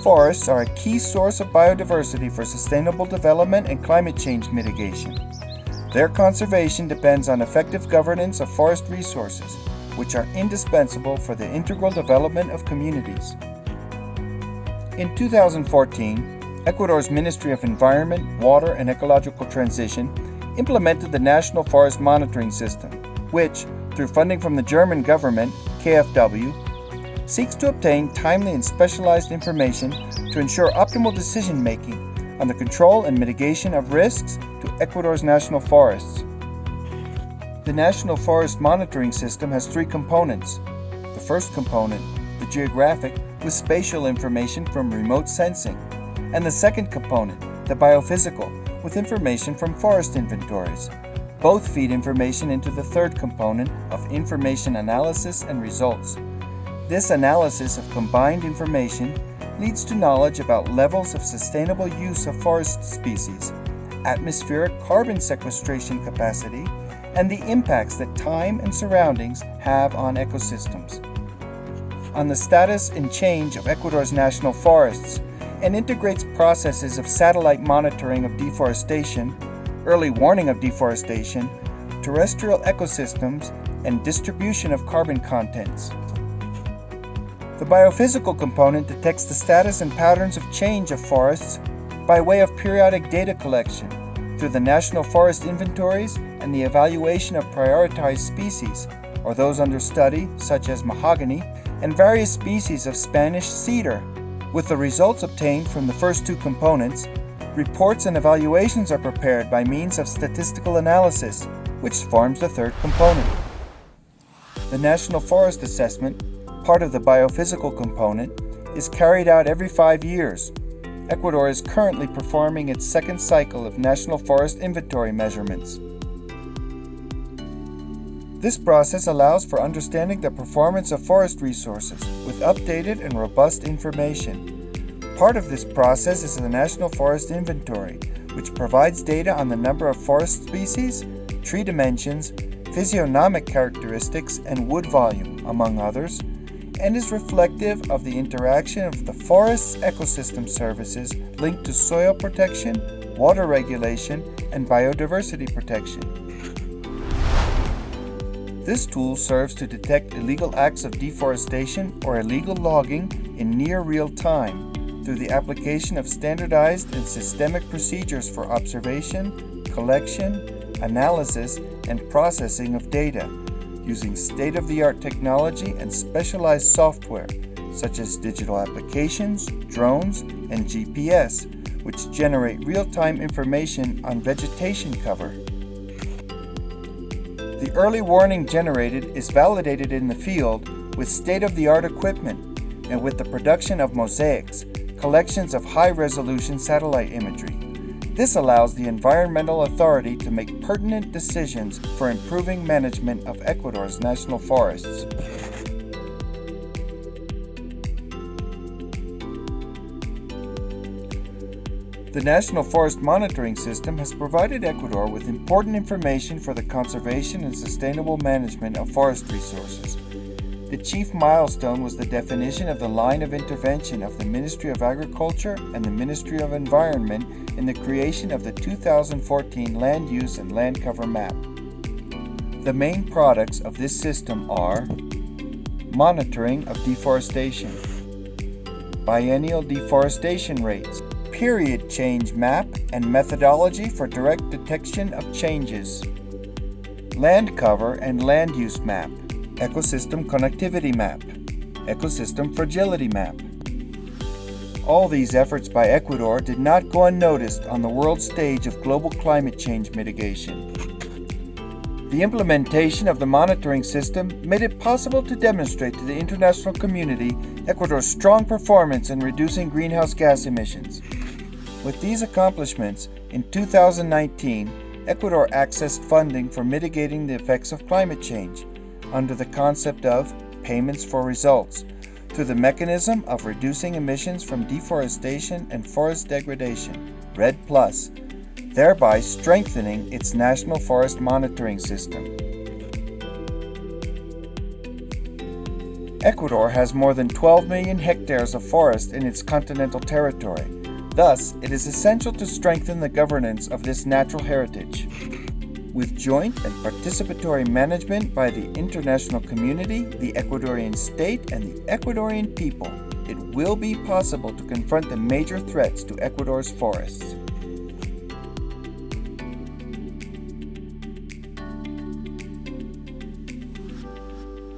forests are a key source of biodiversity for sustainable development and climate change mitigation. Their conservation depends on effective governance of forest resources, which are indispensable for the integral development of communities. In 2014, Ecuador's Ministry of Environment, Water and Ecological Transition implemented the National Forest Monitoring System, which, through funding from the German government, KfW, seeks to obtain timely and specialized information to ensure optimal decision-making on the control and mitigation of risks to Ecuador's national forests. The National Forest Monitoring System has three components. The first component, the geographic, with spatial information from remote sensing, and the second component, the biophysical, with information from forest inventories. Both feed information into the third component of information analysis and results. This analysis of combined information leads to knowledge about levels of sustainable use of forest species, atmospheric carbon sequestration capacity, and the impacts that time and surroundings have on ecosystems. On the status and change of Ecuador's national forests, and integrates processes of satellite monitoring of deforestation, early warning of deforestation, terrestrial ecosystems, and distribution of carbon contents. The biophysical component detects the status and patterns of change of forests by way of periodic data collection through the national forest inventories and the evaluation of prioritized species, or those under study, such as mahogany, and various species of Spanish cedar. With the results obtained from the first two components, reports and evaluations are prepared by means of statistical analysis, which forms the third component. The National Forest Assessment, part of the biophysical component, is carried out every 5 years. Ecuador is currently performing its second cycle of national forest inventory measurements. This process allows for understanding the performance of forest resources with updated and robust information. Part of this process is the National Forest Inventory, which provides data on the number of forest species, tree dimensions, physiognomic characteristics, and wood volume, among others, and is reflective of the interaction of the forest's ecosystem services linked to soil protection, water regulation, and biodiversity protection. This tool serves to detect illegal acts of deforestation or illegal logging in near real time through the application of standardized and systemic procedures for observation, collection, analysis, and processing of data, using state-of-the-art technology and specialized software, such as digital applications, drones, and GPS, which generate real-time information on vegetation cover. The early warning generated is validated in the field with state-of-the-art equipment and with the production of mosaics, collections of high-resolution satellite imagery. This allows the environmental authority to make pertinent decisions for improving management of Ecuador's national forests. The National Forest Monitoring System has provided Ecuador with important information for the conservation and sustainable management of forest resources. The chief milestone was the definition of the line of intervention of the Ministry of Agriculture and the Ministry of Environment in the creation of the 2014 Land Use and Land Cover Map. The main products of this system are monitoring of deforestation, biennial deforestation rates, period change map and methodology for direct detection of changes, land cover and land use map, ecosystem connectivity map, ecosystem fragility map. All these efforts by Ecuador did not go unnoticed on the world stage of global climate change mitigation. The implementation of the monitoring system made it possible to demonstrate to the international community Ecuador's strong performance in reducing greenhouse gas emissions. With these accomplishments, in 2019, Ecuador accessed funding for mitigating the effects of climate change under the concept of payments for results, through the mechanism of reducing emissions from deforestation and forest degradation, RED+, thereby strengthening its national forest monitoring system. Ecuador has more than 12 million hectares of forest in its continental territory. Thus, it is essential to strengthen the governance of this natural heritage. With joint and participatory management by the international community, the Ecuadorian state, and the Ecuadorian people, it will be possible to confront the major threats to Ecuador's forests.